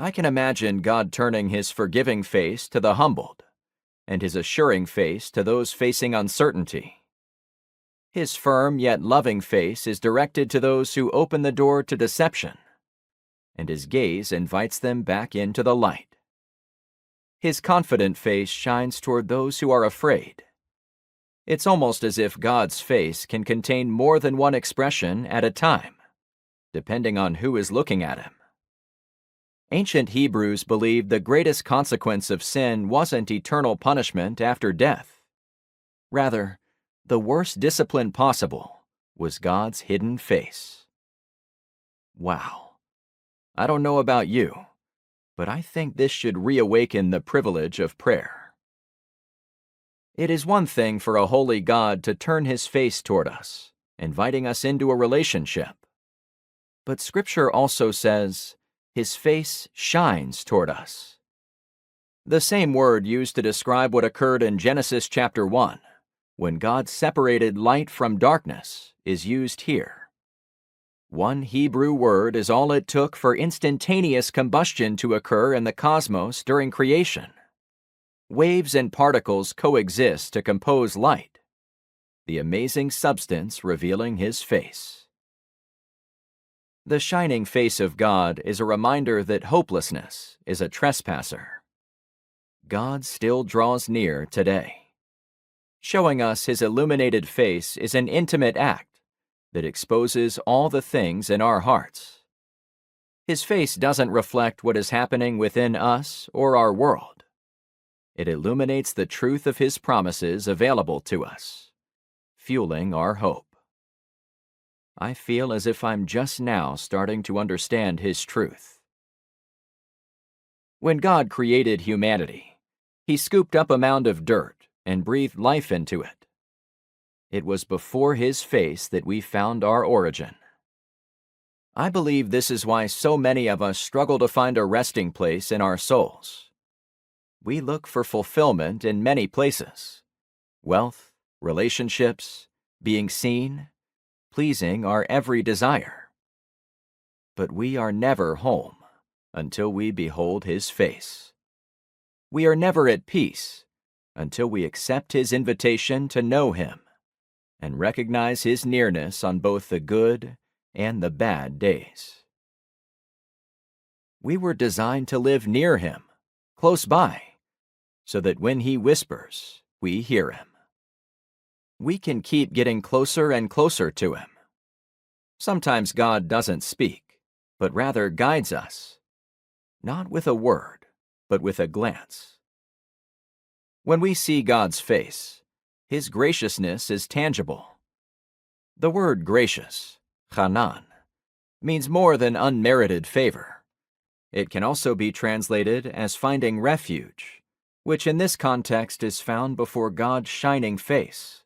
I can imagine God turning his forgiving face to the humbled, and his assuring face to those facing uncertainty. His firm yet loving face is directed to those who open the door to deception, and his gaze invites them back into the light. His confident face shines toward those who are afraid. It's almost as if God's face can contain more than one expression at a time, depending on who is looking at him. Ancient Hebrews believed the greatest consequence of sin wasn't eternal punishment after death. Rather, the worst discipline possible was God's hidden face. Wow. I don't know about you, but I think this should reawaken the privilege of prayer. It is one thing for a holy God to turn his face toward us, inviting us into a relationship. But Scripture also says, his face shines toward us. The same word used to describe what occurred in Genesis chapter 1, when God separated light from darkness, is used here. One Hebrew word is all it took for instantaneous combustion to occur in the cosmos during creation. Waves and particles coexist to compose light, the amazing substance revealing his face. The shining face of God is a reminder that hopelessness is a trespasser. God still draws near today. Showing us his illuminated face is an intimate act that exposes all the things in our hearts. His face doesn't reflect what is happening within us or our world. It illuminates the truth of his promises available to us, fueling our hope. I feel as if I'm just now starting to understand his truth. When God created humanity, he scooped up a mound of dirt and breathed life into it. It was before his face that we found our origin. I believe this is why so many of us struggle to find a resting place in our souls. We look for fulfillment in many places: wealth, relationships, being seen, pleasing our every desire. But we are never home until we behold his face. We are never at peace until we accept his invitation to know him and recognize his nearness on both the good and the bad days. We were designed to live near him, close by, so that when he whispers, we hear him. We can keep getting closer and closer to him. Sometimes God doesn't speak, but rather guides us, not with a word, but with a glance. When we see God's face, his graciousness is tangible. The word gracious, hanan, means more than unmerited favor. It can also be translated as finding refuge, which in this context is found before God's shining face.